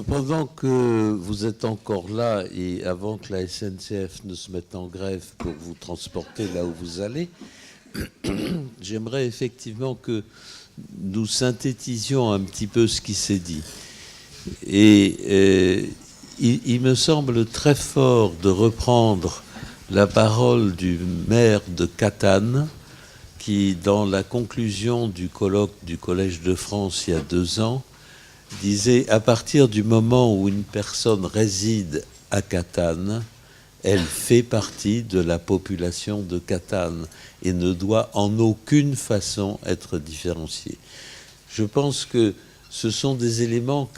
Pendant que vous êtes encore là et avant que la SNCF ne se mette en grève pour vous transporter là où vous allez, j'aimerais effectivement que nous synthétisions un petit peu ce qui s'est dit. Et il me semble très fort de reprendre la parole du maire de Catane, qui, dans la conclusion du colloque du Collège de France il y a 2 ans, disait: à partir du moment où une personne réside à Catane, elle fait partie de la population de Catane et ne doit en aucune façon être différenciée. Je pense que ce sont des éléments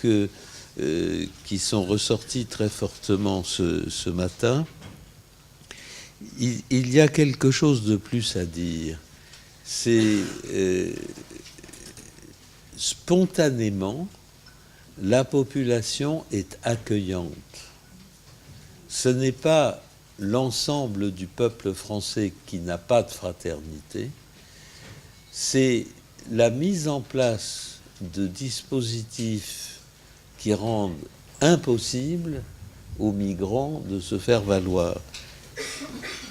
qui sont ressortis très fortement ce matin. Il y a quelque chose de plus à dire. C'est spontanément, la population est accueillante. Ce n'est pas l'ensemble du peuple français qui n'a pas de fraternité, c'est la mise en place de dispositifs qui rendent impossible aux migrants de se faire valoir.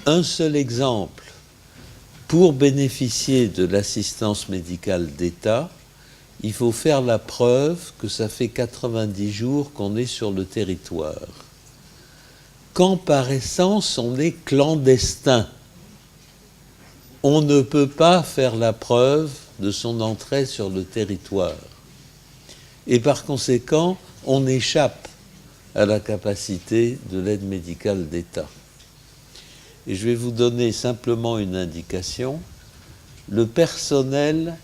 Un seul exemple: pour bénéficier de l'assistance médicale d'État, il faut faire la preuve que ça fait 90 jours qu'on est sur le territoire. Quand par essence on est clandestin, on ne peut pas faire la preuve de son entrée sur le territoire. Et par conséquent, on échappe à la capacité de l'aide médicale d'État. Et je vais vous donner simplement une indication. Le personnel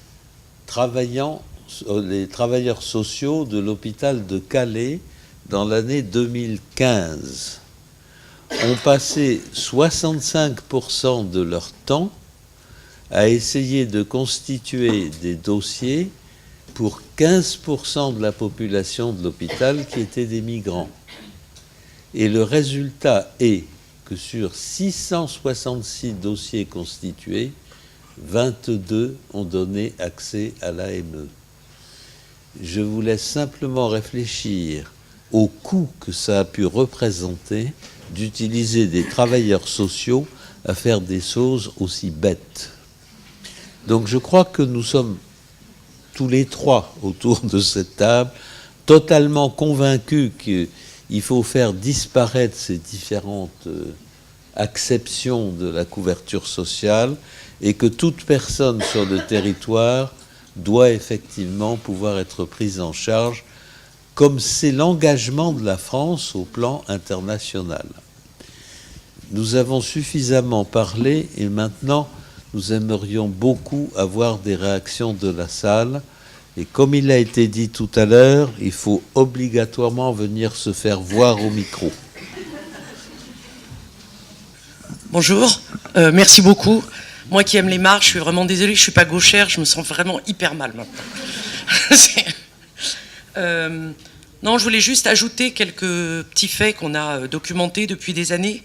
les travailleurs sociaux de l'hôpital de Calais, dans l'année 2015, ont passé 65% de leur temps à essayer de constituer des dossiers pour 15% de la population de l'hôpital qui étaient des migrants. Et le résultat est que sur 666 dossiers constitués, 22 ont donné accès à l'AME. Je vous laisse simplement réfléchir au coût que ça a pu représenter d'utiliser des travailleurs sociaux à faire des choses aussi bêtes. Donc je crois que nous sommes tous les trois autour de cette table totalement convaincus qu'il faut faire disparaître ces différentes acceptions de la couverture sociale et que toute personne sur le territoire doit effectivement pouvoir être prise en charge, comme c'est l'engagement de la France au plan international. Nous avons suffisamment parlé et maintenant nous aimerions beaucoup avoir des réactions de la salle. Et comme il a été dit tout à l'heure, il faut obligatoirement venir se faire voir au micro. Bonjour, merci beaucoup. Moi qui aime les marches, je suis vraiment désolée, je ne suis pas gauchère, je me sens vraiment hyper mal maintenant. Non, je voulais juste ajouter quelques petits faits qu'on a documentés depuis des années.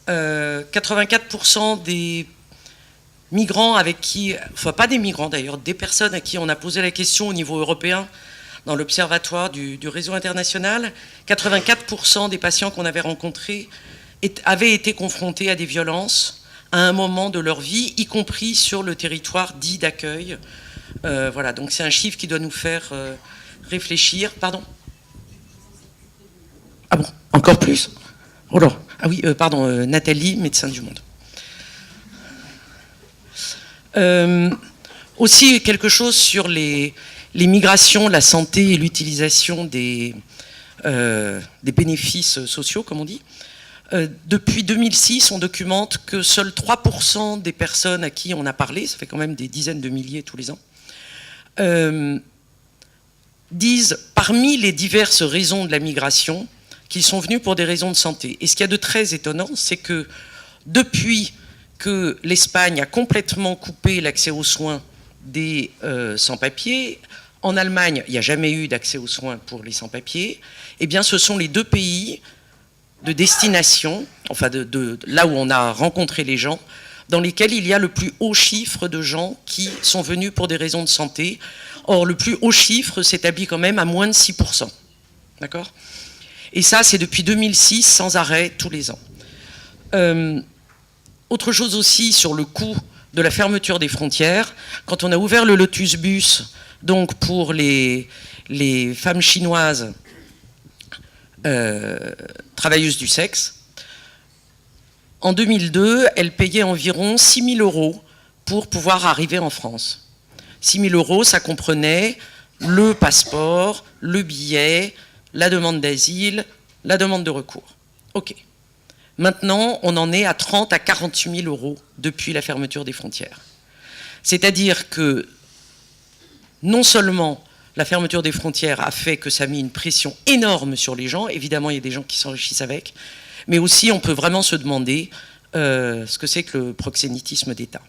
84% des migrants avec qui, enfin pas des migrants d'ailleurs, des personnes à qui on a posé la question au niveau européen dans l'observatoire du réseau international, 84% des patients qu'on avait rencontrés avaient été confrontés à des violences à un moment de leur vie, y compris sur le territoire dit d'accueil. Voilà, donc c'est un chiffre qui doit nous faire réfléchir. Pardon ? Ah bon, encore plus ? Oh là, ah oui, pardon, Nathalie, médecin du Monde. Aussi quelque chose sur les migrations, la santé et l'utilisation des bénéfices sociaux, comme on dit. Depuis 2006, on documente que seuls 3% des personnes à qui on a parlé, ça fait quand même des dizaines de milliers tous les ans, disent, parmi les diverses raisons de la migration, qu'ils sont venus pour des raisons de santé. Et ce qu'il y a de très étonnant, c'est que depuis que l'Espagne a complètement coupé l'accès aux soins des sans-papiers, en Allemagne, il n'y a jamais eu d'accès aux soins pour les sans-papiers, eh bien ce sont les deux pays de destination, enfin de là où on a rencontré les gens, dans lesquels il y a le plus haut chiffre de gens qui sont venus pour des raisons de santé. Or, le plus haut chiffre s'établit quand même à moins de 6%. D'accord ? Et ça, c'est depuis 2006, sans arrêt, tous les ans. Autre chose aussi sur le coût de la fermeture des frontières, quand on a ouvert le Lotus Bus, donc pour les femmes chinoises travailleuses du sexe, en 2002, elles payaient environ 6 000 € pour pouvoir arriver en France. 6 000 €, ça comprenait le passeport, le billet, la demande d'asile, la demande de recours. OK. Maintenant, on en est à 30 à 48 000 € depuis la fermeture des frontières. C'est-à-dire que non seulement la fermeture des frontières a fait que ça a mis une pression énorme sur les gens, évidemment il y a des gens qui s'enrichissent avec, mais aussi on peut vraiment se demander ce que c'est que le proxénétisme d'État.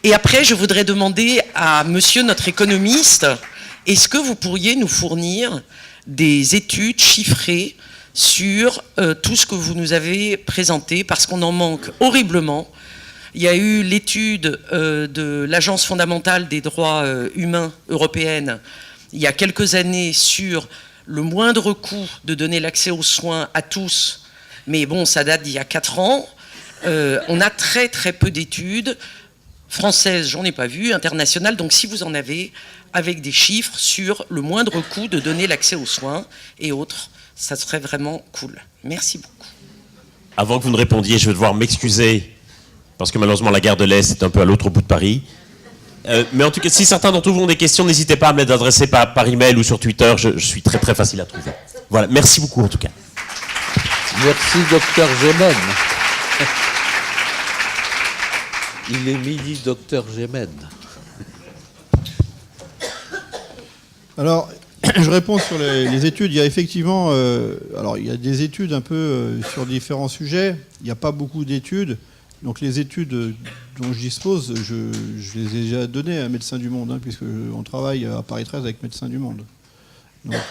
Et après, je voudrais demander à monsieur notre économiste, est-ce que vous pourriez nous fournir des études chiffrées sur tout ce que vous nous avez présenté, parce qu'on en manque horriblement. Il y a eu l'étude de l'Agence fondamentale des droits humains européenne il y a quelques années sur le moindre coût de donner l'accès aux soins à tous, mais bon, ça date d'il y a 4 ans. On a très très peu d'études françaises, j'en ai pas vu, internationales, donc si vous en avez, avec des chiffres sur le moindre coût de donner l'accès aux soins et autres, ça serait vraiment cool. Merci beaucoup. Avant que vous ne répondiez, je vais devoir m'excuser, parce que malheureusement la gare de l'Est est un peu à l'autre bout de Paris. Mais en tout cas, si certains d'entre vous ont des questions, n'hésitez pas à me les adresser par email ou sur Twitter, je suis très très facile à trouver. Voilà, merci beaucoup en tout cas. Merci docteur Gémen. Il est midi, docteur Gémen. Alors, je réponds sur les études. Il y a effectivement, alors il y a des études un peu sur différents sujets. Il n'y a pas beaucoup d'études. Donc les études dont je dispose, je les ai déjà données à Médecins du Monde, hein, puisqu'on travaille à Paris 13 avec Médecins du Monde. Donc,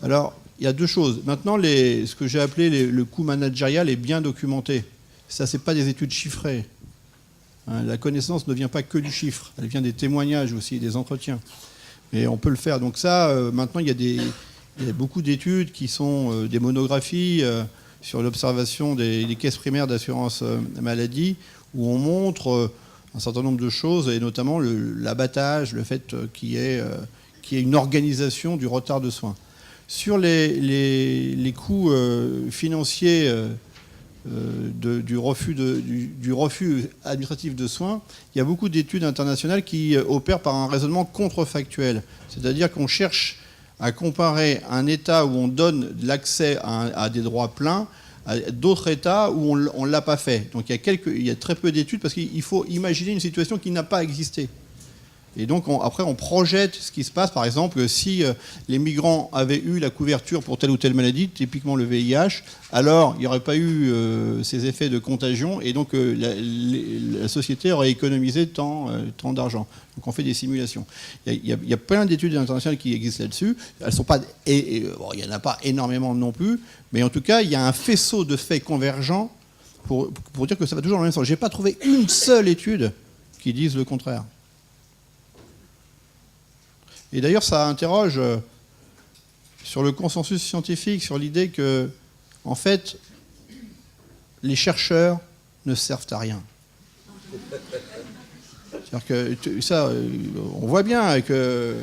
alors, il y a deux choses. Maintenant, ce que j'ai appelé le coût managérial est bien documenté. Ça, ce n'est pas des études chiffrées. Hein, la connaissance ne vient pas que du chiffre. Elle vient des témoignages aussi, des entretiens. Et on peut le faire. Donc ça, maintenant, il y a beaucoup d'études qui sont des monographies sur l'observation des caisses primaires d'assurance maladie, où on montre un certain nombre de choses, et notamment l'abattage, le fait qu'il y ait une organisation du retard de soins. Sur les coûts financiers du refus administratif de soins, il y a beaucoup d'études internationales qui opèrent par un raisonnement contrefactuel. C'est-à-dire qu'on cherche à comparer un État où on donne l'accès à des droits pleins à d'autres États où on ne l'a pas fait. Donc il y a très peu d'études parce qu'il faut imaginer une situation qui n'a pas existé. Et donc après on projette ce qui se passe. Par exemple, si les migrants avaient eu la couverture pour telle ou telle maladie, typiquement le VIH, alors il n'y aurait pas eu ces effets de contagion et donc la société aurait économisé tant d'argent. Donc on fait des simulations. Il y a plein d'études internationales qui existent là-dessus. Elles sont pas, bon, il n'y en a pas énormément non plus, mais en tout cas il y a un faisceau de faits convergents pour dire que ça va toujours dans le même sens. Je n'ai pas trouvé une seule étude qui dise le contraire. Et d'ailleurs, ça interroge sur le consensus scientifique, sur l'idée que, en fait, les chercheurs ne servent à rien. C'est-à-dire que ça, on voit bien que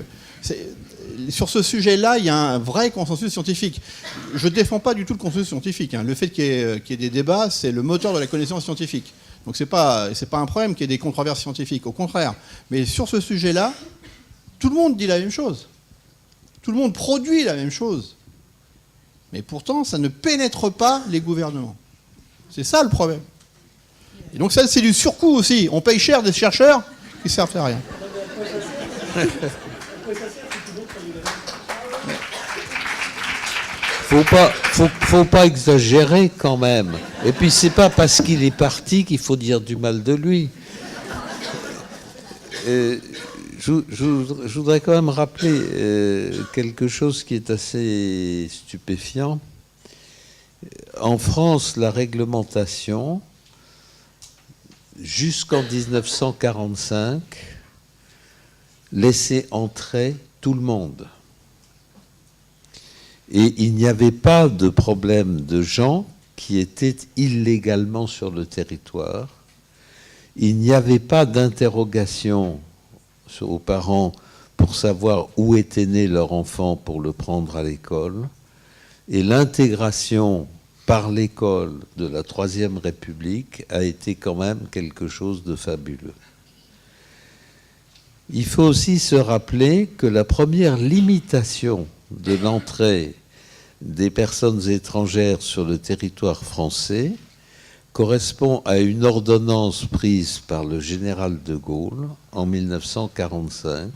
sur ce sujet-là, il y a un vrai consensus scientifique. Je ne défends pas du tout le consensus scientifique. Hein. Le fait qu'il y ait des débats, c'est le moteur de la connaissance scientifique. Donc c'est pas un problème qu'il y ait des controverses scientifiques, au contraire. Mais sur ce sujet-là, tout le monde dit la même chose. Tout le monde produit la même chose. Mais pourtant, ça ne pénètre pas les gouvernements. C'est ça le problème. Et donc ça, c'est du surcoût aussi. On paye cher des chercheurs qui ne servent à rien. Faut pas exagérer quand même. Et puis c'est pas parce qu'il est parti qu'il faut dire du mal de lui. Je voudrais quand même rappeler quelque chose qui est assez stupéfiant. En France, la réglementation, jusqu'en 1945, laissait entrer tout le monde. Et il n'y avait pas de problème de gens qui étaient illégalement sur le territoire. Il n'y avait pas d'interrogation aux parents pour savoir où était né leur enfant pour le prendre à l'école. Et l'intégration par l'école de la Troisième République a été quand même quelque chose de fabuleux. Il faut aussi se rappeler que la première limitation de l'entrée des personnes étrangères sur le territoire français correspond à une ordonnance prise par le général de Gaulle en 1945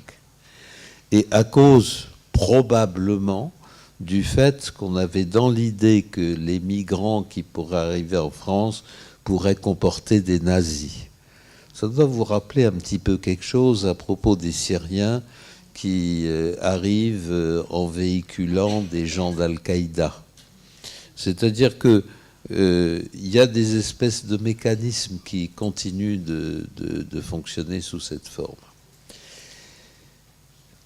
et à cause probablement du fait qu'on avait dans l'idée que les migrants qui pourraient arriver en France pourraient comporter des nazis. Ça doit vous rappeler un petit peu quelque chose à propos des Syriens qui arrivent en véhiculant des gens d'Al-Qaïda. C'est-à-dire que il y a des espèces de mécanismes qui continuent de fonctionner sous cette forme.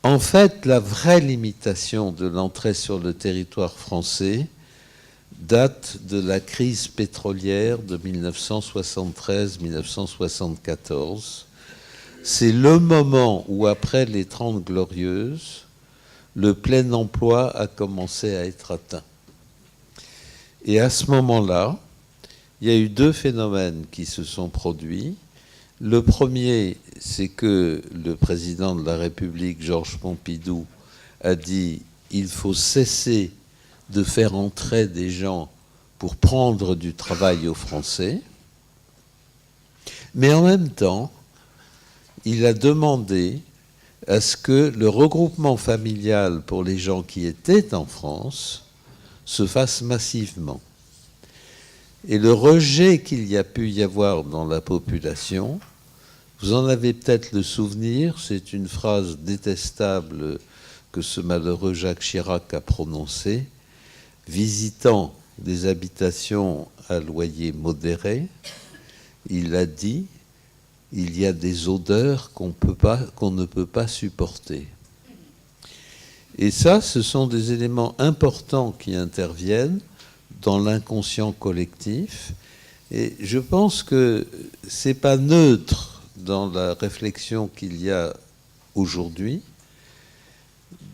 En fait, la vraie limitation de l'entrée sur le territoire français date de la crise pétrolière de 1973-1974. C'est le moment où, après les 30 Glorieuses, le plein emploi a commencé à être atteint. Et à ce moment-là, il y a eu deux phénomènes qui se sont produits. Le premier, c'est que le président de la République, Georges Pompidou, a dit « il faut cesser de faire entrer des gens pour prendre du travail aux Français ». Mais en même temps, il a demandé à ce que le regroupement familial pour les gens qui étaient en France se fasse massivement. Et le rejet qu'il y a pu y avoir dans la population, vous en avez peut-être le souvenir, c'est une phrase détestable que ce malheureux Jacques Chirac a prononcée, visitant des habitations à loyer modéré, il a dit « il y a des odeurs qu'on ne peut pas supporter ». Et ça, ce sont des éléments importants qui interviennent dans l'inconscient collectif. Et je pense que ce n'est pas neutre dans la réflexion qu'il y a aujourd'hui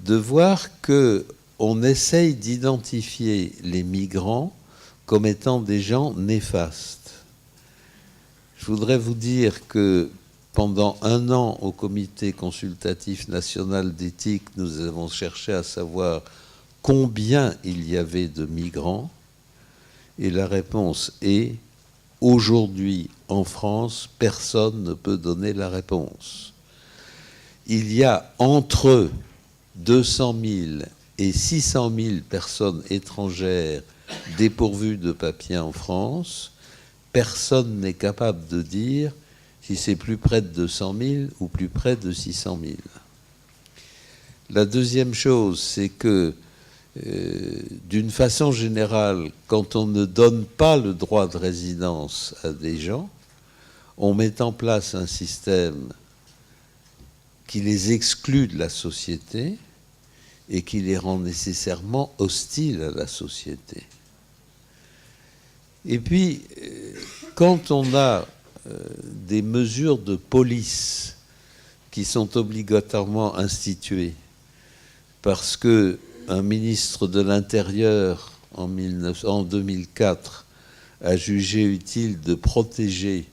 de voir qu'on essaye d'identifier les migrants comme étant des gens néfastes. Je voudrais vous dire que pendant 1 an, au Comité consultatif national d'éthique, nous avons cherché à savoir combien il y avait de migrants. Et la réponse est, aujourd'hui, en France, personne ne peut donner la réponse. Il y a entre 200 000 et 600 000 personnes étrangères dépourvues de papiers en France. Personne n'est capable de dire si c'est plus près de 200 000 ou plus près de 600 000. La deuxième chose, c'est que, d'une façon générale, quand on ne donne pas le droit de résidence à des gens, on met en place un système qui les exclut de la société et qui les rend nécessairement hostiles à la société. Et puis, quand on a des mesures de police qui sont obligatoirement instituées parce qu'un ministre de l'Intérieur en 2004 a jugé utile de protéger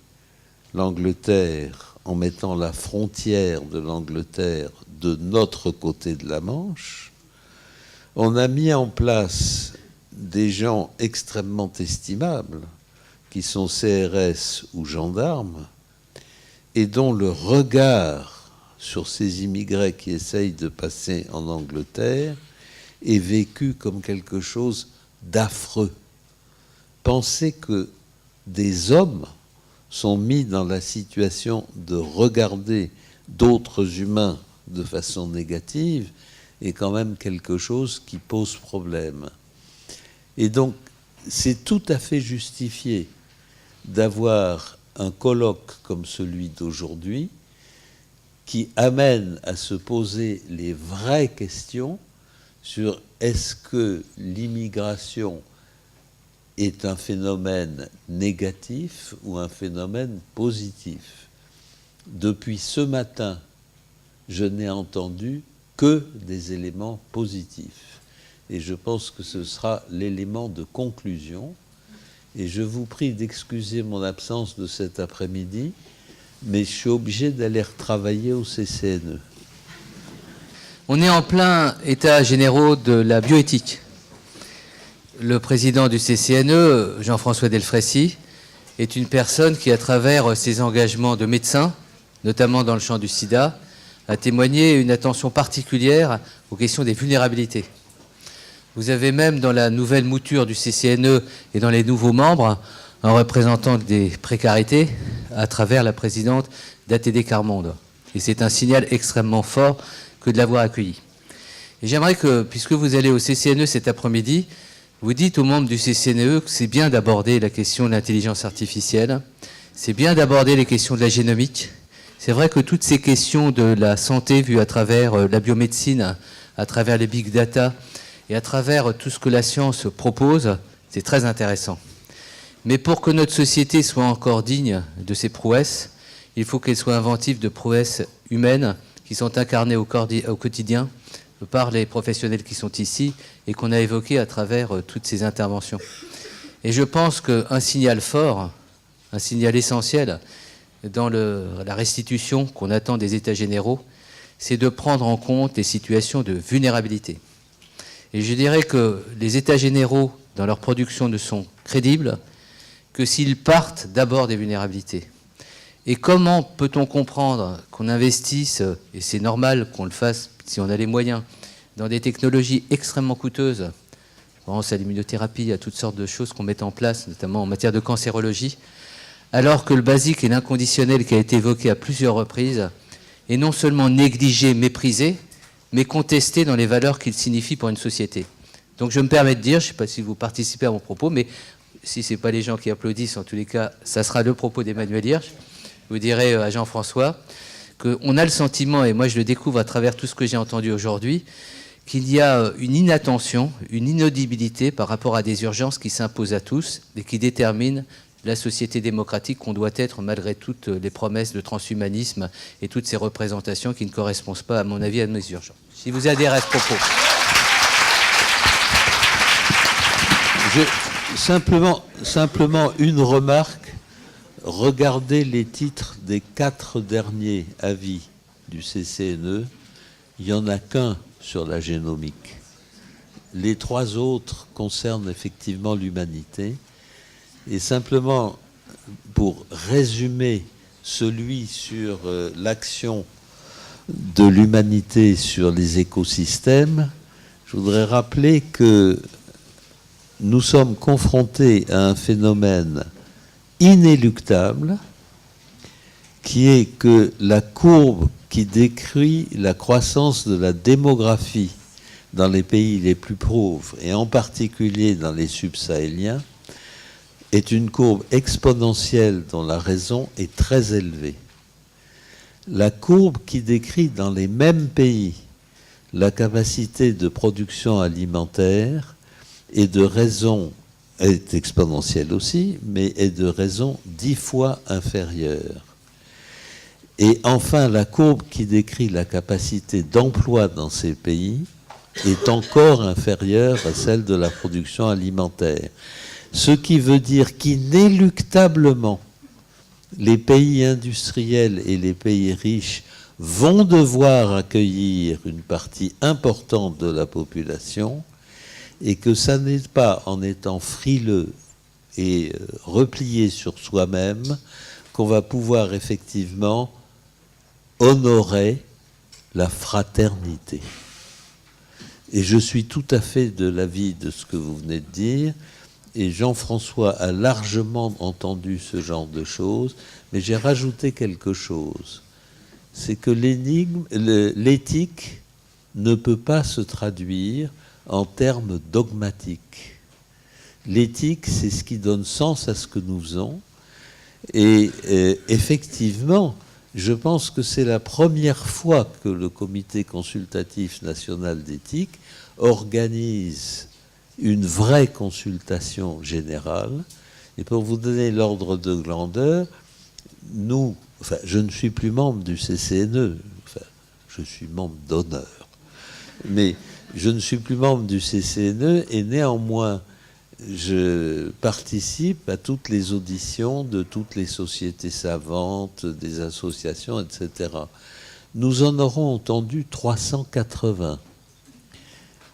l'Angleterre en mettant la frontière de l'Angleterre de notre côté de la Manche, on a mis en place des gens extrêmement estimables qui sont CRS ou gendarmes et dont le regard sur ces immigrés qui essayent de passer en Angleterre est vécu comme quelque chose d'affreux. Pensez que des hommes sont mis dans la situation de regarder d'autres humains de façon négative est quand même quelque chose qui pose problème. Et donc, c'est tout à fait justifié d'avoir un colloque comme celui d'aujourd'hui qui amène à se poser les vraies questions sur est-ce que l'immigration est un phénomène négatif ou un phénomène positif. Depuis ce matin, je n'ai entendu que des éléments positifs. Et je pense que ce sera l'élément de conclusion. Et je vous prie d'excuser mon absence de cet après-midi, mais je suis obligé d'aller retravailler au CCNE. On est en plein état généraux de la bioéthique. Le président du CCNE, Jean-François Delfraissy, est une personne qui, à travers ses engagements de médecin, notamment dans le champ du sida, a témoigné une attention particulière aux questions des vulnérabilités. Vous avez même dans la nouvelle mouture du CCNE et dans les nouveaux membres un représentant des précarités à travers la présidente d'ATD Carmonde. Et c'est un signal extrêmement fort que de l'avoir accueilli. Et j'aimerais que, puisque vous allez au CCNE cet après-midi, vous dites aux membres du CCNE que c'est bien d'aborder la question de l'intelligence artificielle, c'est bien d'aborder les questions de la génomique. C'est vrai que toutes ces questions de la santé vues à travers la biomédecine, à travers les big data et à travers tout ce que la science propose, c'est très intéressant. Mais pour que notre société soit encore digne de ses prouesses, il faut qu'elle soit inventive de prouesses humaines qui sont incarnées au quotidien par les professionnels qui sont ici et qu'on a évoqués à travers toutes ces interventions. Et je pense qu'un signal fort, un signal essentiel dans la restitution qu'on attend des États généraux, c'est de prendre en compte les situations de vulnérabilité. Et je dirais que les États généraux, dans leur production, ne sont crédibles que s'ils partent d'abord des vulnérabilités. Et comment peut-on comprendre qu'on investisse, et c'est normal qu'on le fasse si on a les moyens, dans des technologies extrêmement coûteuses, je pense à l'immunothérapie, à toutes sortes de choses qu'on met en place, notamment en matière de cancérologie, alors que le basique et l'inconditionnel qui a été évoqué à plusieurs reprises est non seulement négligé, méprisé, mais contesté dans les valeurs qu'il signifie pour une société. Donc je me permets de dire, je ne sais pas si vous participez à mon propos, mais si ce n'est pas les gens qui applaudissent, en tous les cas, ça sera le propos d'Emmanuel Hirsch. Vous direz à Jean-François qu'on a le sentiment, et moi je le découvre à travers tout ce que j'ai entendu aujourd'hui, qu'il y a une inattention, une inaudibilité par rapport à des urgences qui s'imposent à tous et qui déterminent la société démocratique qu'on doit être malgré toutes les promesses de transhumanisme et toutes ces représentations qui ne correspondent pas, à mon avis, à nos urgences. Si vous adhérez à ce propos. Simplement une remarque. Regardez les titres des 4 derniers avis du CCNE. Il n'y en a qu'un sur la génomique. Les 3 autres concernent effectivement l'humanité. Et simplement, pour résumer celui sur l'action de l'humanité sur les écosystèmes, je voudrais rappeler que nous sommes confrontés à un phénomène inéluctable, qui est que la courbe qui décrit la croissance de la démographie dans les pays les plus pauvres, et en particulier dans les subsahéliens, est une courbe exponentielle dont la raison est très élevée. La courbe qui décrit dans les mêmes pays la capacité de production alimentaire est exponentielle aussi, mais est de raison 10 fois inférieure. Et enfin, la courbe qui décrit la capacité d'emploi dans ces pays est encore inférieure à celle de la production alimentaire. Ce qui veut dire qu'inéluctablement, les pays industriels et les pays riches vont devoir accueillir une partie importante de la population, et que ça n'est pas en étant frileux et replié sur soi-même qu'on va pouvoir effectivement honorer la fraternité. Et je suis tout à fait de l'avis de ce que vous venez de dire, et Jean-François a largement entendu ce genre de choses, mais j'ai rajouté quelque chose. C'est que l'éthique ne peut pas se traduire en termes dogmatiques. L'éthique, c'est ce qui donne sens à ce que nous faisons. Et effectivement, je pense que c'est la première fois que le Comité consultatif national d'éthique organise une vraie consultation générale. Et pour vous donner l'ordre de grandeur, je ne suis plus membre du CCNE, je suis membre d'honneur, mais je ne suis plus membre du CCNE et néanmoins, je participe à toutes les auditions de toutes les sociétés savantes, des associations, etc. Nous en aurons entendu 380.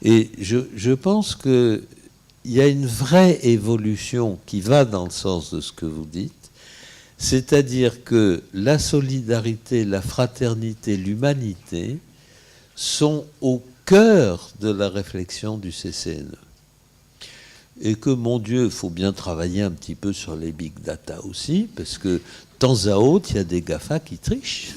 Et je pense qu'il y a une vraie évolution qui va dans le sens de ce que vous dites, c'est-à-dire que la solidarité, la fraternité, l'humanité sont au cœur de la réflexion du CCNE. Et que, mon Dieu, il faut bien travailler un petit peu sur les big data aussi, parce que, de temps à autre, il y a des GAFA qui trichent.